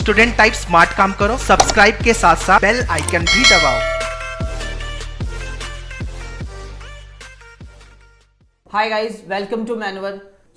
Student type smart काम करो, subscribe के साथ साथ बेल आइकन भी दबाओ। Hi guys, welcome to Maneuver.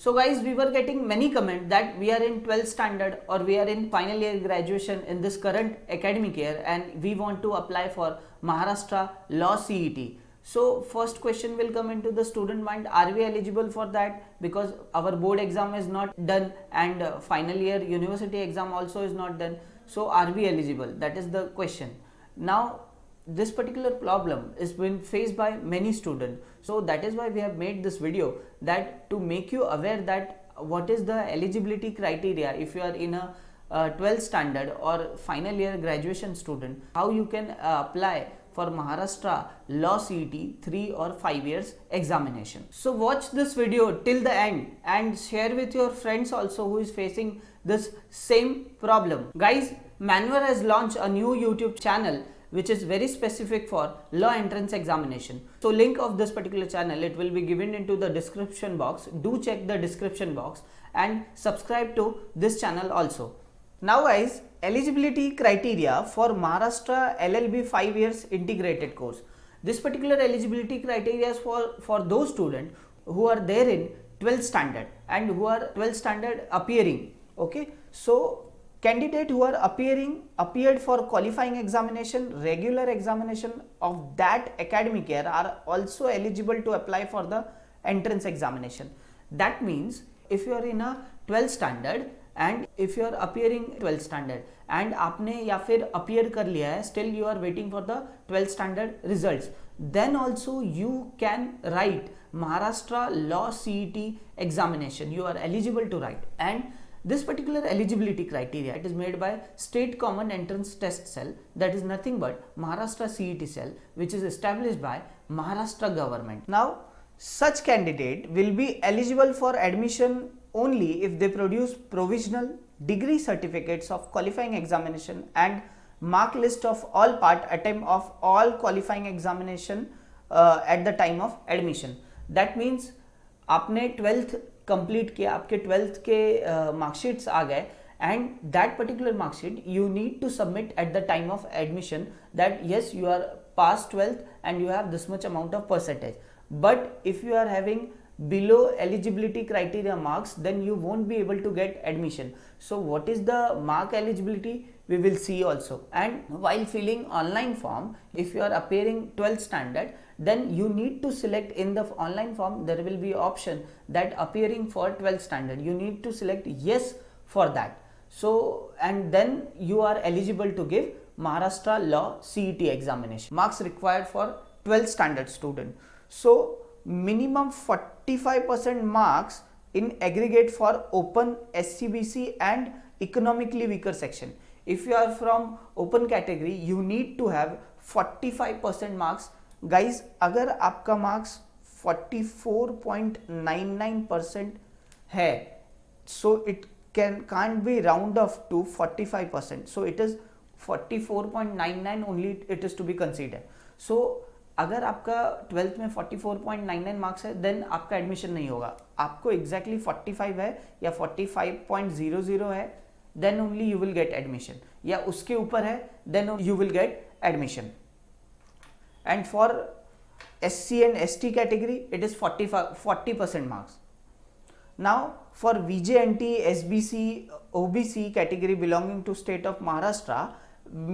So guys, we were getting many comments that we are in 12th standard or we are in final year graduation in this current academic year and we want to apply for Maharashtra Law CET. So first question will come into the student mind, are we eligible for that? Because our board exam is not done and final year university exam also is not done. So are we eligible? That is the question. Now this particular problem is been faced by many students, so that is why we have made this video, that to make you aware that what is the eligibility criteria if you are in a 12th standard or final year graduation student, how you can apply for Maharashtra Law CET 3 or 5 years examination. So watch this video till the end and share with your friends also who is facing this same problem. Guys, Maneuver has launched a new YouTube channel which is very specific for law entrance examination. So link of this particular channel, it will be given into the description box. Do check the description box and subscribe to this channel also. Now guys, eligibility criteria for Maharashtra LLB 5 years integrated course. This particular eligibility criteria is for those students who are there in 12th standard and who are 12th standard appearing. Okay, so candidate who are appeared for qualifying examination, regular examination of that academic year are also eligible to apply for the entrance examination. That means if you are in a 12th standard and if you are appearing 12th standard and आपने या फिर appear कर लिया है, still you are waiting for the 12th standard results, then also you can write Maharashtra Law CET examination. You are eligible to write, and this particular eligibility criteria, it is made by State Common Entrance Test Cell, that is nothing but Maharashtra CET cell, which is established by Maharashtra government. Now, such candidate will be eligible for admission only if they produce provisional degree certificates of qualifying examination and mark list of all part attempt of all qualifying examination at the time of admission. That means आपने 12th complete किया, आपके 12th के marksheets आ गए, and that particular marksheet you need to submit at the time of admission that yes you are past 12th and you have this much amount of percentage. But if you are having below eligibility criteria marks, then you won't be able to get admission. So what is the mark eligibility, we will see also. And while filling online form, if you are appearing 12th standard, then you need to select in the online form, there will be option that appearing for 12th standard, you need to select yes for that. So and then you are eligible to give Maharashtra Law CET examination. Marks required for 12th standard student. So minimum 45% marks in aggregate for open SCBC and economically weaker section. If you are from open category, you need to have 45% marks. Guys, अगर आपका marks 44.99% है, so it can't be round off to 45%. So it is 44.99 only it is to be considered. So अगर आपका 12th में 44.99 marks है, then आपका admission नहीं होगा. आपको एग्जैक्टली 45 है या 45.00 है, then only you will get admission, या उसके ऊपर है then you will get admission. And for SC and ST category, it is 40% marks. Now for VJNT, SBC, OBC category belonging to state of Maharashtra,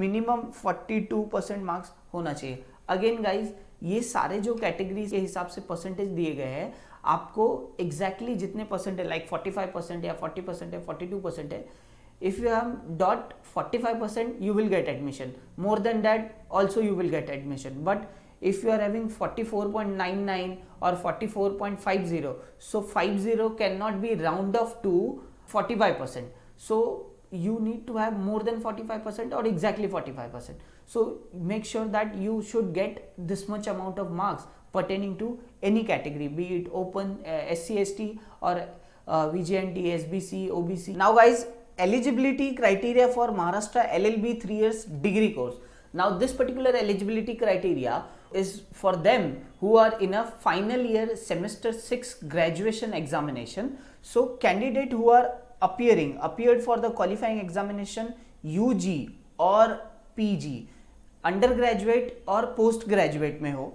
minimum 42% marks होना चाहिए. Again guys, ये सारे जो categories के हिसाब से परसेंटेज दिए गए हैं, आपको एग्जैक्टली जितने परसेंट है, लाइक 45% या 40% है, 42% है, if you have dot 45%, you will get admission. More than that also you will get admission. But if you are having 44.99 or 44.50, so 50 cannot be round off to 45%. So you need to have more than 45% or exactly 45%. So make sure that you should get this much amount of marks pertaining to any category, be it open, SC, ST or VJNT, SBC, OBC. Now guys, eligibility criteria for Maharashtra LLB 3 years degree course. Now this particular eligibility criteria is for them who are in a final year semester 6 graduation examination. So candidate who are appeared for the qualifying examination UG और PG, undergraduate और postgraduate में हो,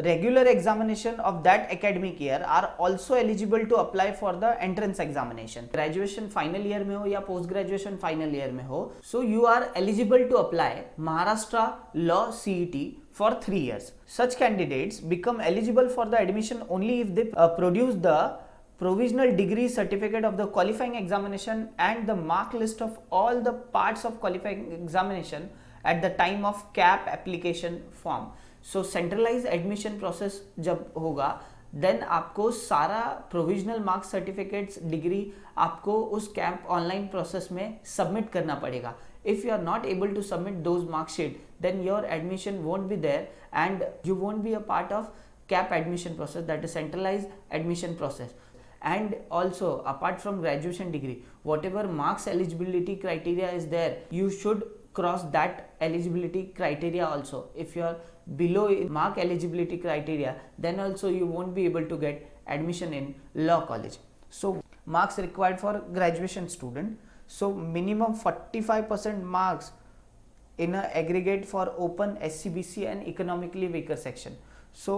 regular examination of that academic year are also eligible to apply for the entrance examination. Graduation final year में हो या post graduation final year में हो, so you are eligible to apply Maharashtra Law CET for 3 years. Such candidates become eligible for the admission only if they produce the provisional degree certificate of the qualifying examination and the mark list of all the parts of qualifying examination at the time of CAP application form. So centralise admission process जब होगा then आपको सारा provisional marks certificates degree आपको उस camp online process में submit करना पड़ेगा. If you are not able to submit those marksheet then your admission won't be there and you won't be a part of CAP admission process, that is centralise admission process. And also apart from graduation degree, whatever marks eligibility criteria is there, you should cross that eligibility criteria also. If you are below mark eligibility criteria, then also you won't be able to get admission in law college. So marks required for graduation student, so minimum 45% marks in a aggregate for open SCBC and economically weaker section. So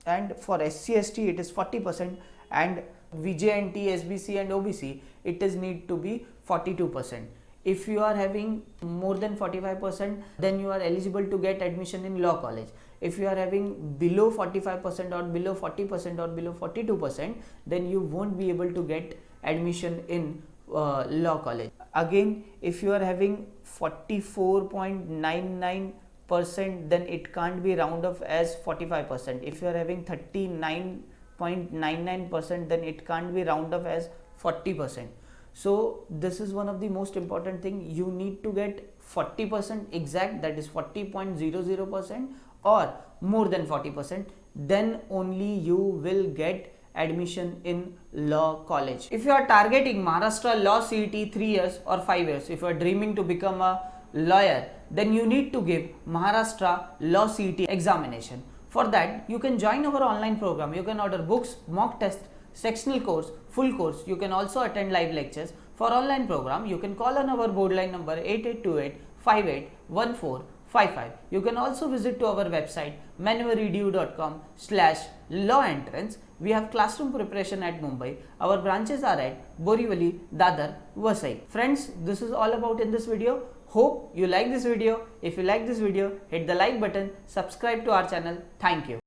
and for SC ST it is 40% and VJNT, SBC and OBC it is need to be 42%. If you are having more than 45%, then you are eligible to get admission in law college. If you are having below 45% or below 40% or below 42%, then you won't be able to get admission in law college. Again, if you are having 44.99%, then it can't be round off as 45%. If you are having 39.99%, then it can't be round off as 40%. So this is one of the most important thing. You need to get 40% exact, that is 40.00% or more than 40%, then only you will get admission in law college. If you are targeting Maharashtra Law CET 3 years or 5 years, if you are dreaming to become a lawyer, then you need to give Maharashtra Law CET examination. For that, you can join our online program. You can order books, mock test, sectional course, full course. You can also attend live lectures. For online program, you can call on our board line number 8828581455. You can also visit to our website manuaredu.com/law entrance. We have classroom preparation at Mumbai. Our branches are at Borivali, Dadar, Vasai. Friends, this is all about in this video. Hope you like this video. If you like this video, hit the like button, subscribe to our channel. Thank you.